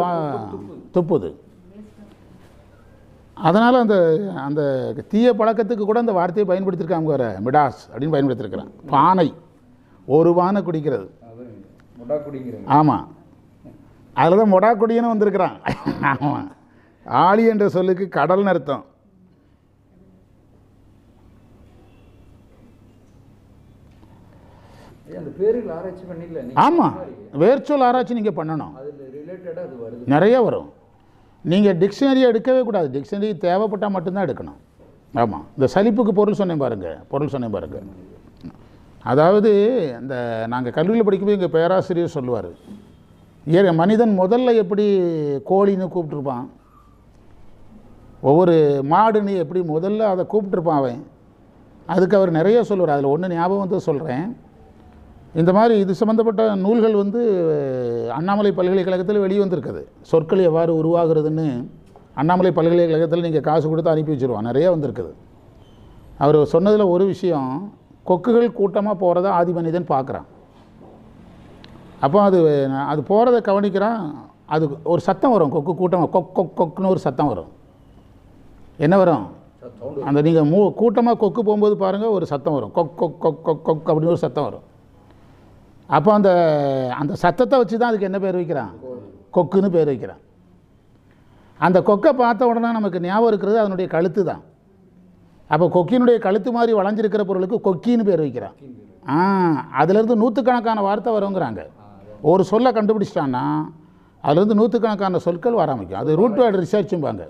துப்புது. அதனால் அந்த தீய பழக்கத்துக்கு கூட அந்த வார்த்தையை பயன்படுத்தியிருக்காங்க வேறு, மிடாஸ் அப்படின்னு பயன்படுத்தியிருக்கிறான். பானை, ஒரு பானை குடிக்கிறது. ஆமாம், அதில் தான் மொடா குடியன்னு வந்திருக்கிறான். ஆமாம், ஆழி என்ற சொல்லுக்கு கடல்னு அர்த்தம். ஆமாம், வேர்ச்சொல் ஆராய்ச்சி நீங்கள் பண்ணணும், நிறைய வரும். நீங்கள் டிக்ஷனரி எடுக்கவே கூடாது. டிக்ஷனரி தேவைப்பட்டால் மட்டும்தான் எடுக்கணும். ஆமாம், இந்த சலிப்புக்கு பொருள் சொன்னேன் பாருங்கள். அதாவது இந்த நாங்கள் கல்லூரியில் படிக்கும்போது எங்கள் பேராசிரியர் சொல்லுவார், மனிதன் முதல்ல எப்படி கோழின்னு கூப்பிட்ருப்பான், ஒவ்வொரு மாடுன்னு எப்படி முதல்ல அதை கூப்பிட்ருப்பான் அவன். அதுக்கு அவர் நிறைய சொல்லுவார். அதில் ஒன்று ஞாபகம் வந்து சொல்கிறேன். இந்த மாதிரி இது சம்மந்தப்பட்ட நூல்கள் வந்து அண்ணாமலை பல்கலைக்கழகத்தில் வெளியே வந்திருக்குது. சொற்கள் எவ்வாறு உருவாகிறதுன்னு அண்ணாமலை பல்கலைக்கழகத்தில் நீங்கள் காசு கொடுத்து அனுப்பி வச்சுருவான், நிறைய வந்திருக்குது. அவர் சொன்னதில் ஒரு விஷயம், கொக்குகள் கூட்டமாக போகிறத ஆதி மனிதன் பார்க்குறான். அப்போ அது போகிறத கவனிக்கிறான். அது ஒரு சத்தம் வரும், கொக்கு கூட்டமாக கொக் கொக் கொக்குன்னு ஒரு சத்தம் வரும். என்ன வரும்? அந்த நீங்கள் கூட்டமாக கொக்கு போகும்போது பாருங்கள், ஒரு சத்தம் வரும், கொக் கொக் கொக் கொக் கொக் அப்படின்னு ஒரு சத்தம் வரும். அப்போ அந்த சத்தத்தை வச்சு தான் அதுக்கு என்ன பேர் வைக்கிறான்? கொக்குன்னு பேர் வைக்கிறான். அந்த கொக்கை பார்த்த உடனே நமக்கு ஞாபகம் இருக்கிறது அதனுடைய கழுத்து தான். அப்போ கொக்கினுடைய கழுத்து மாதிரி வளைஞ்சிருக்கிற பொருளுக்கு கொக்கின்னு பேர் வைக்கிறான். அதுலேருந்து நூற்றுக்கணக்கான வார்த்தை வருங்கிறாங்க. ஒரு சொல்லை கண்டுபிடிச்சிட்டான்னா அதுலேருந்து நூற்றுக்கணக்கான சொற்கள் வர ஆரம்பிக்கும். அது ரூட் வேர்டு ரிசர்ச்சும்பாங்க,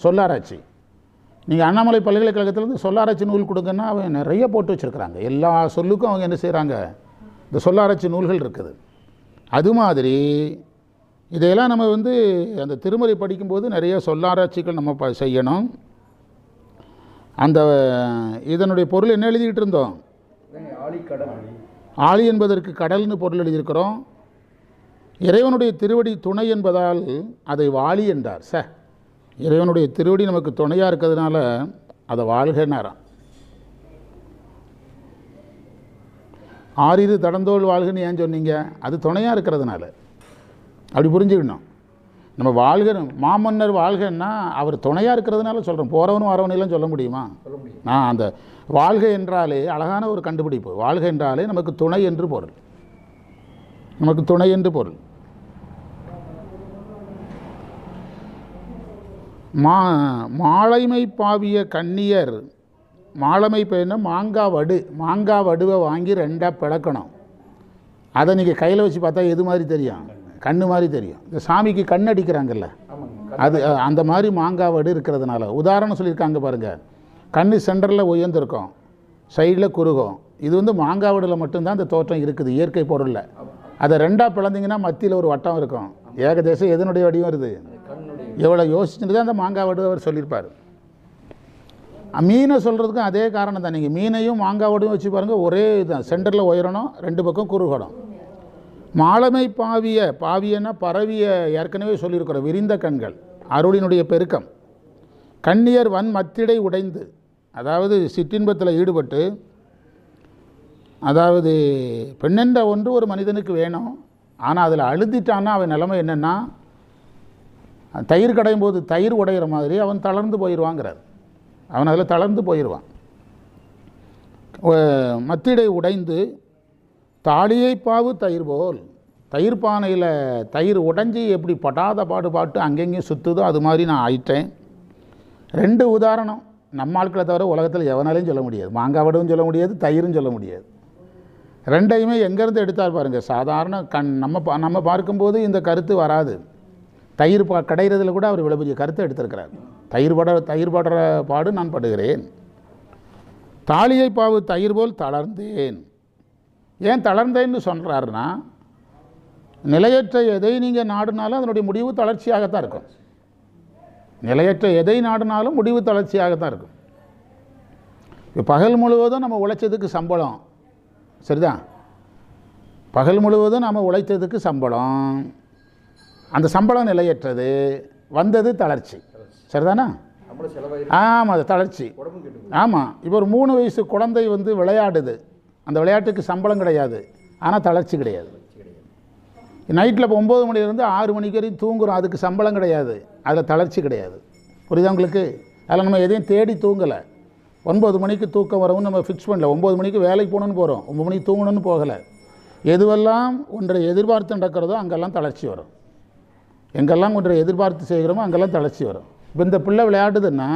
சொல்லாராய்ச்சி. நீங்கள் அண்ணாமலை பல்கலைக்கழகத்திலேருந்து சொல்லாராய்ச்சி நூல் கொடுங்கன்னா அவங்க நிறைய போட்டு வச்சுருக்கிறாங்க. எல்லா சொல்லுக்கும் அவங்க என்ன செய்கிறாங்க, இந்த சொல்லாராய்ச்சி நூல்கள் இருக்குது. அது மாதிரி இதையெல்லாம் நம்ம வந்து அந்த திருமுறை படிக்கும்போது நிறைய சொல்லாராய்ச்சிகள் நம்ம செய்யணும். அந்த இதனுடைய பொருள் என்ன எழுதிக்கிட்டு இருந்தோம்? ஆழி என்பதற்கு கடல்னு பொருள் எழுதியிருக்கிறோம். இறைவனுடைய திருவடி துணை என்பதால் அதை வாளி என்றார். இறைவனுடைய திருவடி நமக்கு துணையாக இருக்கிறதுனால அதை வாழ்கன்னாராம். ஆறிரு தடந்தோள் வாழ்கன்னு ஏன் சொன்னீங்க? அது துணையாக இருக்கிறதுனால. அப்படி புரிஞ்சுக்கணும். நம்ம வாழ்கணும், மாமன்னர் வாழ்கன்னா அவர் துணையாக இருக்கிறதுனால சொல்கிறோம். போகிறவனும் வரவனையெல்லாம் சொல்ல முடியுமா? அந்த வாழ்க என்றாலே அழகான ஒரு கண்டுபிடிப்பு. வாழ்க என்றாலே நமக்கு துணை என்று பொருள், மாலைமை பாவிய கன்னியர், மாலைமை பெயர்னா மாங்காய் வடுவை வாங்கி ரெண்டாக பிளக்கணும். அதை நீங்கள் கையில் வச்சு பார்த்தா எது மாதிரி தெரியும்? கண்ணு மாதிரி தெரியும். இந்த சாமிக்கு கண் அடிக்கிறாங்கல்ல, அது அந்த மாதிரி மாங்காய் வடு இருக்கிறதுனால. உதாரணம் சொல்லியிருக்காங்க பாருங்கள், கண்ணு சென்டரில் உயர்ந்திருக்கும், சைடில் குறுகும். இது வந்து மாங்காய் வடில் மட்டும்தான் இந்த தோற்றம் இருக்குது இயற்கை பொருளில். அதை ரெண்டாக பிளந்திங்கன்னா மத்தியில் ஒரு வட்டம் இருக்கும். ஏகதேசம் எதனுடைய வடிவம் வருது? எவ்வளோ யோசிச்சுட்டு தான் அந்த மாங்காய் வடு அவர் சொல்லியிருப்பார். மீனை சொல்கிறதுக்கும் அதே காரணம் தான். நீங்கள் மீனையும் மாங்காய் வடிவம் வச்சு பாருங்கள், ஒரே இதுதான். சென்டரில் உயரணும், ரெண்டு பக்கம் குறுகணும். மாலைமை பாவியன்னா பரவிய, ஏற்கனவே சொல்லியிருக்கிறோம், விரிந்த கண்கள், அருளினுடைய பெருக்கம். கன்னியர் மத்திடை உடைந்து, அதாவது சிற்றின்பத்தில் ஈடுபட்டு, அதாவது பெண்ணென்ற ஒன்று ஒரு மனிதனுக்கு வேணும், ஆனால் அதில் அழுத்திட்டான்னா அவன் நிலைமை என்னென்னா, தயிர் கடையும் போது தயிர் உடையிற மாதிரி அவன் தளர்ந்து போயிடுவாங்கிறார். அவன் அதில் தளர்ந்து போயிடுவான். மத்திடை உடைந்து தாலியை பாவு தயிர் போல், தயிர் பானையில் தயிர் உடைஞ்சி எப்படி படாத பாட்டு அங்கெங்கேயும் சுற்றுதோ அது மாதிரி நான் ஆயிட்டேன். ரெண்டு உதாரணம் நம்ம ஆட்களை தவிர உலகத்தில் எவனாலையும் சொல்ல முடியாது. மாங்காய் வடவும் சொல்ல முடியாது, தயிரும் சொல்ல முடியாது. ரெண்டையுமே எங்கேருந்து எடுத்தார் பாருங்கள். சாதாரண நம்ம பார்க்கும்போது இந்த கருத்து வராது. தயிர் கடைகிறதுல கூட அவர் இவ்வளோ பெரிய கருத்தை எடுத்திருக்கிறார். தயிர் படுற பாடு நான் படுகிறேன். தாலியை பாவு தயிர் போல் தளர்ந்தேன். ஏன் தளர்ந்தேன்னு சொல்கிறாருன்னா, நிலையற்ற எதை நீங்கள் நாடினாலும் அதனுடைய முடிவு தளர்ச்சியாகத்தான் இருக்கும். நிலையற்ற எதை நாடினாலும் முடிவு தளர்ச்சியாகத்தான் இருக்கும். இப்போ பகல் முழுவதும் நம்ம உழைச்சதுக்கு சம்பளம், சரிதான்? பகல் முழுவதும் நம்ம உழைத்ததுக்கு சம்பளம், அந்த சம்பளம் நிலையற்றது, வந்தது தளர்ச்சி, சரிதானா? ஆமாம், அது தளர்ச்சி. ஆமாம், இப்போ ஒரு 3 வயசு குழந்தை வந்து விளையாடுது, அந்த விளையாட்டுக்கு சம்பளம் கிடையாது, ஆனால் தளர்ச்சி கிடையாது. நைட்டில் இப்போ 9 மணிலேருந்து 6 மணிக்கு வரைக்கும் தூங்குகிறோம், அதுக்கு சம்பளம் கிடையாது, அதில் தளர்ச்சி கிடையாது. புரியுதா உங்களுக்கு? அதில் நம்ம எதையும் தேடி தூங்கலை. 9 மணிக்கு தூக்கம் வரவும் நம்ம ஃபிக்ஸ் பண்ணல. 9 மணிக்கு வேலைக்கு போகணுன்னு போகிறோம், 9 மணிக்கு தூங்கணும்னு போகலை. எதுவெல்லாம் ஒன்றை எதிர்பார்த்து நடக்கிறதோ அங்கெல்லாம் தளர்ச்சி வரும். எங்கெல்லாம் ஒன்றை எதிர்பார்த்து செய்கிறோமோ அங்கெல்லாம் தளர்ச்சி வரும். இப்போ இந்த பிள்ளை விளையாடுதுன்னா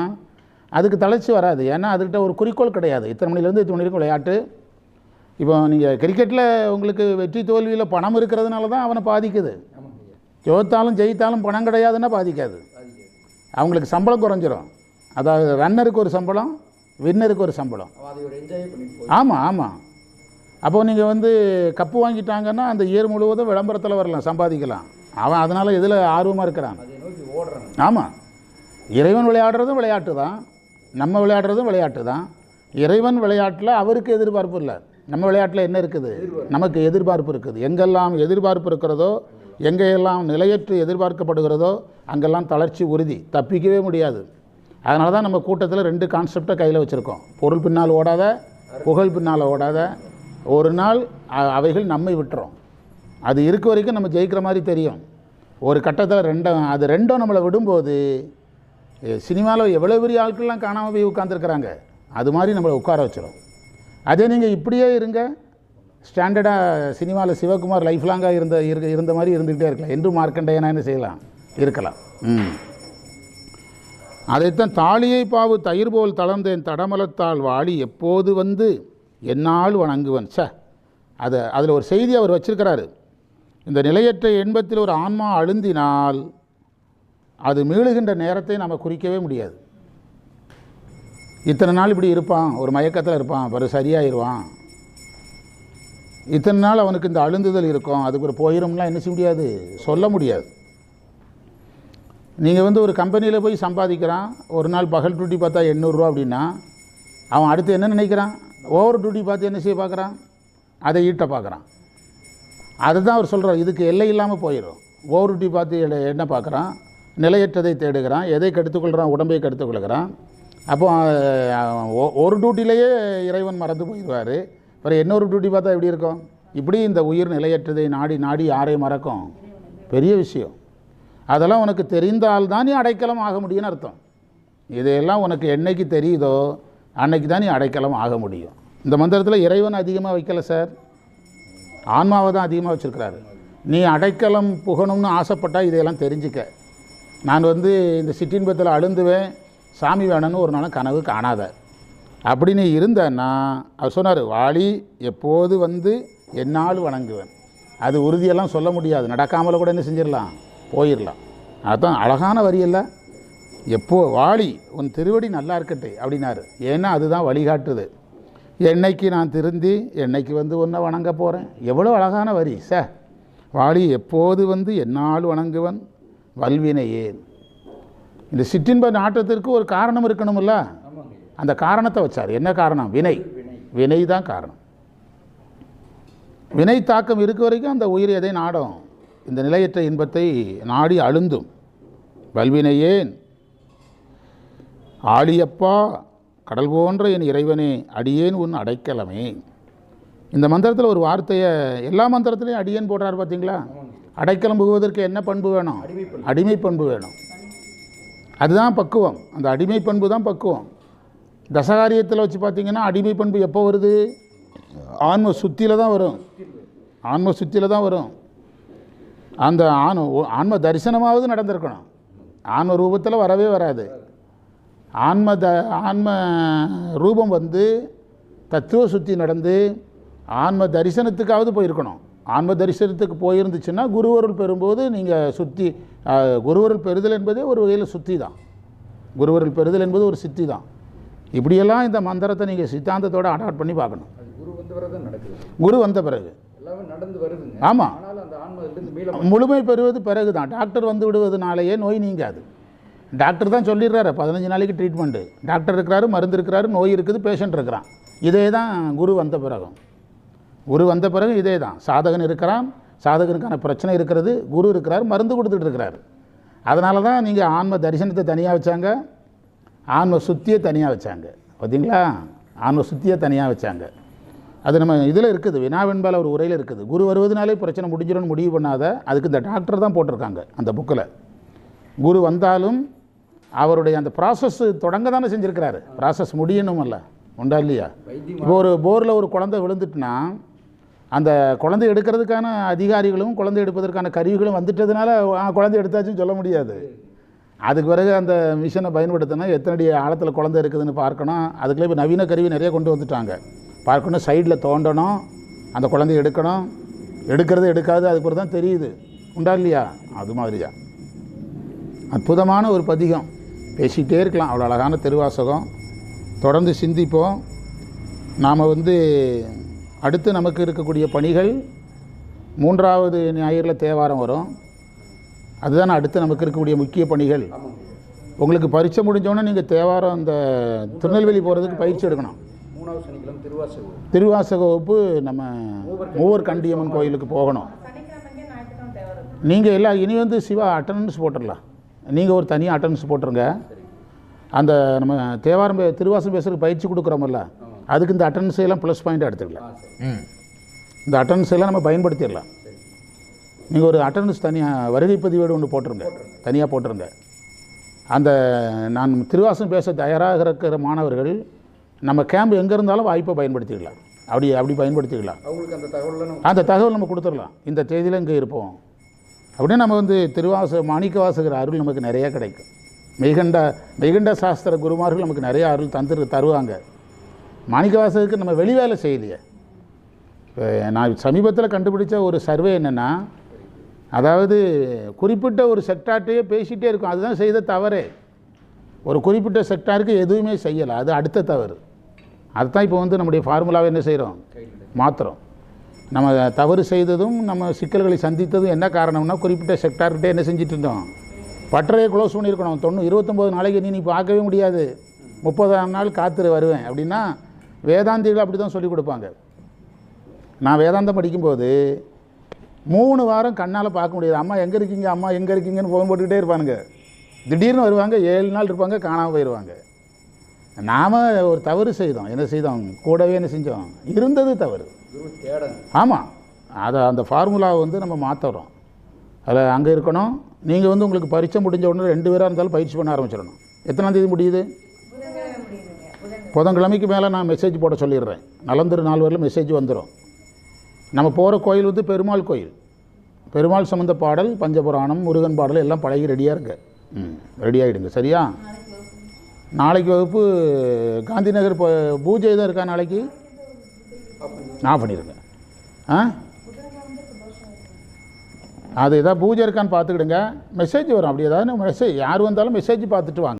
அதுக்கு தளர்ச்சி வராது, ஏன்னா அதுக்கிட்ட ஒரு குறிக்கோள் கிடையாது. இத்தனை மணிலேருந்து இத்தனை மணிக்கும் விளையாட்டு. இப்போ நீங்கள் கிரிக்கெட்டில் உங்களுக்கு வெற்றி தோல்வியில் பணம் இருக்கிறதுனால தான் அவனை பாதிக்குது. ஜெயித்தாலும் பணம் கிடையாதுன்னா பாதிக்காது, அவங்களுக்கு சம்பளம் குறைஞ்சிரும். அதாவது ரன்னருக்கு ஒரு சம்பளம், வின்னருக்கு ஒரு சம்பளம். அதை ஒரு என்ஜாய் பண்ணிட்டு ஆமாம் ஆமாம். அப்போது நீங்கள் வந்து கப்பு வாங்கிட்டாங்கன்னா அந்த இயர் முழுவதும் விளம்பரத்தில் வரலாம், சம்பாதிக்கலாம். அவன் அதனால் எதில் ஆர்வமாக இருக்கிறான்? அதை நோக்கி ஓடுறாங்க. ஆமாம். இறைவன் விளையாடுறதும் விளையாட்டு தான், நம்ம விளையாடுறதும் விளையாட்டு தான். இறைவன் விளையாட்டில் அவருக்கு எதிர்பார்ப்பு இல்லை. நம்ம விளையாட்டில் என்ன இருக்குது? நமக்கு எதிர்பார்ப்பு இருக்குது. எங்கெல்லாம் எதிர்பார்ப்பு இருக்கிறதோ, எங்கெல்லாம் நிலையற்று எதிர்பார்க்கப்படுகிறதோ அங்கெல்லாம் தளர்ச்சி உறுதி, தப்பிக்கவே முடியாது. அதனால தான் நம்ம கூட்டத்தில் 2 கான்செப்டை கையில் வச்சுருக்கோம். பொருள் பின்னால் ஓடாத, புகழ் பின்னால் ஓடாத. ஒரு நாள் அவைகள் நம்மை விட்டுரும். அது இருக்க வரைக்கும் நம்ம ஜெயிக்கிற மாதிரி தெரியும். ஒரு கட்டத்தில் அது ரெண்டும் நம்மளை விடும்போது, சினிமாவில் எவ்வளோ பெரிய ஆட்கள்லாம் காணாமல் போய் உட்காந்துருக்குறாங்க, அது மாதிரி நம்மளை உட்கார வச்சிடும். அதே நீங்கள் இப்படியே இருங்க, ஸ்டாண்டர்டாக சினிமாவில் சிவகுமார் லைஃப் லாங்காக இருந்த மாதிரி இருந்துக்கிட்டே இருக்கலாம். என்று மார்க்கண்டையனா என்ன செய்யலாம், இருக்கலாம். அதைத்தான் தாலியை பாவு தயிர் போல் தளர்ந்தேன் தடமலத்தால் வாளி எப்போது வந்து என்னால் வணங்குவன். அதில் ஒரு செய்தி அவர் வச்சிருக்கிறாரு. இந்த நிலையற்ற இன்பத்தில் ஒரு ஆன்மா அழுந்தினால் அது மீளுகின்ற நேரத்தை நம்ம குறிக்கவே முடியாது. இத்தனை நாள் இப்படி இருப்பான், ஒரு மயக்கத்தில் இருப்பான், பிறகு சரியாயிடுவான். இத்தனை நாள் அவனுக்கு இந்த அழுந்துதல் இருக்கும், அதுக்கு ஒரு போயிடும்லாம் என்ன செய்ய முடியாது, சொல்ல முடியாது. நீங்கள் வந்து ஒரு கம்பெனியில் போய் சம்பாதிக்கிறான், ஒரு நாள் பகல் டியூட்டி பார்த்தா 800 ரூபா அப்படின்னா, அவன் அடுத்து என்ன நினைக்கிறான், ஓவர் டியூட்டி பார்த்து என்ன செய்ய பார்க்குறான், அதை ஈட்ட பார்க்குறான். அதுதான் அவர் சொல்கிறார், இதுக்கு எல்லை இல்லாமல் போயிடும். ஓவர் டியூட்டி பார்த்து என்ன பார்க்குறான், நிலையற்றதை தேடுகிறான், எதை கெடுத்துக்கொள்கிறான், உடம்பை கெடுத்துக்கொள்கிறான். அப்போ ஒரு டியூட்டிலேயே இறைவன் மறந்து போயிடுவார். அப்புறம் இன்னொரு டியூட்டி பார்த்தா எப்படி இருக்கும்? இப்படி இந்த உயிர் நிலையற்றதை நாடி நாடி யாரை மறக்கும்? பெரிய விஷயம். அதெல்லாம் உனக்கு தெரிந்தால்தான் நீ அடைக்கலம் ஆக முடியும்னு அர்த்தம். இதையெல்லாம் உனக்கு என்னைக்கு தெரியுதோ அன்னைக்கு தான் நீ அடைக்கலம் ஆக முடியும். இந்த மந்திரத்தில் இறைவன் அதிகமாக வைக்கலை சார், ஆன்மாவை தான் அதிகமாக வச்சுருக்கிறாரு. நீ அடைக்கலம் புகணும்னு ஆசைப்பட்டால் இதையெல்லாம் தெரிஞ்சுக்க. நான் வந்து இந்த சிற்றின்பத்தில் அழுந்துவேன், சாமி வேணும்னு ஒரு நாளும் கனவு காணாத. அப்படின்னு இருந்தேன்னா அவர் சொன்னார், வாளி எப்போது வந்து என்னால் வணங்குவேன். அது உறுதியெல்லாம் சொல்ல முடியாது, நடக்காமல் கூட என்ன செஞ்சிடலாம், போயிடலாம். அதுதான் அழகான வரி இல்லை, எப்போ வாளி உன் திருவடி நல்லா இருக்கட்டே அப்படின்னாரு. ஏன்னா அதுதான் வழிகாட்டுது. என்னைக்கு நான் திருந்தி என்னைக்கு வந்து ஒன்றை வணங்க போகிறேன். எவ்வளோ அழகான வரி சார். வாளி எப்போது வந்து என்னால் வணங்குவன் வல்வினையேன். இந்த சிற்றின்ப நாட்டத்திற்கு ஒரு காரணம் இருக்கணும்ல, அந்த காரணத்தை வச்சார். என்ன காரணம்? வினை. வினை தான் காரணம். வினை தாக்கம் இருக்க வரைக்கும் அந்த உயிர் எதை நாடும், இந்த நிலையற்ற இன்பத்தை நாடி அழுந்தும். வல்வினையேன் ஆழியப்பா கடல் போன்ற என் இறைவனே அடியேன் உன் அடைக்கலமே. இந்த மந்திரத்தில் ஒரு வார்த்தையை எல்லா மந்திரத்துலேயும் அடியேன் போடுறார் பார்த்தீங்களா. அடைக்கலம் புகுவதற்கு என்ன பண்பு வேணும்? அடிமை பண்பு வேணும். அதுதான் பக்குவம். அந்த அடிமை பண்பு தான் பக்குவம். தசகாரியத்தில் வச்சு பார்த்தீங்கன்னா அடிமை பண்பு எப்போ வருது? ஆன்ம சுத்தியில் தான் வரும். ஆன்ம சுத்தியில் தான் வரும். அந்த ஆன்ம தரிசனமாவது நடந்திருக்கணும். ஆன்ம ரூபத்தில் வரவே வராது. ஆன்ம ரூபம் வந்து தத்துவ சுத்தி நடந்து ஆன்ம தரிசனத்துக்காவது போயிருக்கணும். ஆன்ம தரிசனத்துக்கு போயிருந்துச்சுன்னா குருவருள் பெறும்போது நீங்கள் சுத்தி, குருவருள் பெறுதல் என்பதே ஒரு வகையில் சுத்தி தான். குருவருள் பெறுதல் என்பது ஒரு சித்தி தான். இப்படியெல்லாம் இந்த மந்திரத்தை நீங்கள் சித்தாந்தத்தோடு அடாப்ட் பண்ணி பார்க்கணும். குரு வந்த பிறகு ஆமாம், முழுமை பெறுவது பிறகு தான். டாக்டர் வந்து விடுவதனாலேயே நோய் நீங்காது. டாக்டர் தான் சொல்லிடுறாரு 15 நாளைக்கு ட்ரீட்மெண்ட்டு. டாக்டர் இருக்கிறாரு, மருந்து இருக்கிறாரு, நோய் இருக்குது, பேஷண்ட் இருக்கிறான். இதே தான் குரு வந்த பிறகும். குரு வந்த பிறகு இதே தான். சாதகன் இருக்கிறான், சாதகனுக்கான பிரச்சனை இருக்கிறது, குரு இருக்கிறார், மருந்து கொடுத்துட்டு இருக்கிறார். அதனால தான் நீங்கள் ஆன்ம தரிசனத்தை தனியாக வச்சாங்க, ஆன்ம சுத்தியை தனியாக வச்சாங்க. பார்த்தீங்களா? ஆன்ம சுத்தியை தனியாக வச்சாங்க. அது நம்ம இதில் இருக்குது, வினாவெண்பால் ஒரு உரையில் இருக்குது. குரு வருவதனாலே பிரச்சனை முடிஞ்சிடும்னு முடிவு பண்ணாத, அதுக்கு இந்த டாக்டர் தான் போட்டிருக்காங்க அந்த புக்கில். குரு வந்தாலும் அவருடைய அந்த ப்ராசஸ் தொடங்க தானே செஞ்சுருக்கிறாரு. ப்ராசஸ் முடியணும் அல்ல, உண்டா இல்லையா? இப்போ ஒரு போரில் ஒரு குழந்தை விழுந்துட்டுனா அந்த குழந்தை எடுக்கிறதுக்கான அதிகாரிகளும் குழந்தை எடுப்பதற்கான கருவிகளும் வந்துட்டதுனால குழந்தை எடுத்தாச்சுன்னு சொல்ல முடியாது. அதுக்கு பிறகு அந்த மிஷினை பயன்படுத்தினா எத்தனை அடி ஆழத்தில் குழந்தை இருக்குதுன்னு பார்க்கணும். அதுக்குள்ளே இப்போ நவீன கருவி நிறைய கொண்டு வந்துட்டாங்க. பார்க்கணும், சைடில் தோண்டணும், அந்த குழந்தைய எடுக்கணும், எடுக்கிறது எடுக்காது அதுக்கு பிறகு தான் தெரியுது, உண்டா இல்லையா? அது மாதிரியா அற்புதமான ஒரு பதிகம். பேசிக்கிட்டே இருக்கலாம், அவ்வளோ அழகான திருவாசகம். தொடர்ந்து சிந்திப்போம். நாம் அடுத்து நமக்கு இருக்கக்கூடிய பணிகள் 3வது ஞாயிறில் தேவாரம் வரும். அதுதான் அடுத்து நமக்கு இருக்கக்கூடிய முக்கிய பணிகள். உங்களுக்கு பரீட்சை முடிஞ்சோன்னே நீங்கள் தேவாரம் இந்த திருநெல்வேலி போகிறதுக்கு பயிற்சி எடுக்கணும். 3வது சனிக்கிழமை திருவாசக வகுப்பு நம்ம மூவர் கண்டியம்மன் கோயிலுக்கு போகணும். நீங்கள் எல்லாம் இனி சிவா அட்டண்டன்ஸ் போட்டுடலாம். நீங்கள் ஒரு தனியாக அட்டண்டன்ஸ் போட்டுருங்க. அந்த நம்ம தேவாரம் திருவாசகம் பேசுகிறதுக்கு பயிற்சி கொடுக்குறோமில்ல, அதுக்கு இந்த அட்டண்டன்ஸ் எல்லாம் ப்ளஸ் பாயிண்ட்டாக எடுத்துக்கலாம். இந்த அட்டண்டன்ஸ் எல்லாம் நம்ம பயன்படுத்திடலாம். நீங்கள் ஒரு அட்டண்டன்ஸ் தனியாக வருகை பதிவேடு ஒன்று போட்டுருங்க, தனியாக போட்டுருங்க. அந்த நான் திருவாசகம் பேச தயாராக இருக்கிற மாணவர்கள் நம்ம கேம்ப் எங்கே இருந்தாலும் வாய்ப்பை பயன்படுத்திக்கலாம். அப்படி பயன்படுத்திக்கலாம். அவங்களுக்கு அந்த தகவல் நம்ம கொடுத்துடலாம். இந்த தேதியில் இங்கே இருப்போம் அப்படியே நம்ம மாணிக்கவாசகர் அருள் நமக்கு நிறையா கிடைக்கும். மெய்கண்ட சாஸ்திர குருமார்கள் நமக்கு நிறைய அருள் தருவாங்க. மாணிக்கவாசகருக்கு நம்ம வெளி வேலை செய்யலையே. நான் சமீபத்தில் கண்டுபிடிச்ச ஒரு சர்வே என்னென்னா, அதாவது குறிப்பிட்ட ஒரு செக்டார்ட்டையே பேசிகிட்டே இருக்கும். அதுதான் செய்த தவறே. ஒரு குறிப்பிட்ட செக்டாருக்கு எதுவுமே செய்யலை, அது அடுத்த தவறு. அதுதான் இப்போ நம்முடைய ஃபார்முலாவை என்ன செய்கிறோம், மாற்றுறோம். நம்ம தவறு செய்ததும் நம்ம சிக்கல்களை சந்தித்ததும் என்ன காரணம்னா, குறிப்பிட்ட செக்டார்கிட்டே என்ன செஞ்சுட்டு இருந்தோம், பட்டறையை க்ளோஸ் பண்ணியிருக்கணும். 29 நாளைக்கு நீ பார்க்கவே முடியாது, 30ஆம் நாள் காத்துரு வருவேன் அப்படின்னா வேதாந்திகள் அப்படி தான் சொல்லிக் கொடுப்பாங்க. நான் வேதாந்தம் படிக்கும்போது 3 வாரம் கண்ணால் பார்க்க முடியாது. அம்மா எங்கே இருக்கீங்க, அம்மா எங்கே இருக்கீங்கன்னு ஃபோன் போட்டுக்கிட்டே இருப்பானுங்க. திடீர்னு வருவாங்க, 7 நாள் இருப்பாங்க, காணாமல் போயிடுவாங்க. நாம் ஒரு தவறு செய்தோம். என்ன செய்தோம், கூடவே என்ன செஞ்சோம், இருந்தது தவறு. ஆமாம், அந்த ஃபார்முலாவை நம்ம மாற்றுறோம். அதில் அங்கே இருக்கணும். நீங்கள் உங்களுக்கு பரீட்சை முடிஞ்ச உடனே 2 பேராக இருந்தாலும் பயிற்சி பண்ண ஆரம்பிச்சிடணும். எத்தனாம் தேதி முடியுது? புதன்கிழமைக்கு மேலே நான் மெசேஜ் போட சொல்லிடுறேன். நலந்திரு 4 வரையில் மெசேஜ் வந்துடும். நம்ம போகிற கோயில் பெருமாள் கோயில். பெருமாள் சம்பந்த பாடல், பஞ்சபுராணம், முருகன் பாடல் எல்லாம் பழகி ரெடியாக இருங்க. ரெடி ஆகிடுங்க. சரியா? நாளைக்கு வகுப்பு காந்தி நகர் பூஜை தான் இருக்கா நாளைக்கு? ஆஃப் பண்ணிடுங்க. அது எதாவது பூஜை இருக்கான்னு பார்த்துக்கிடுங்க. மெசேஜ் வரும். அப்படி ஏதாவது மெசேஜ் யார் வந்தாலும் மெசேஜ் பார்த்துட்டு வாங்க.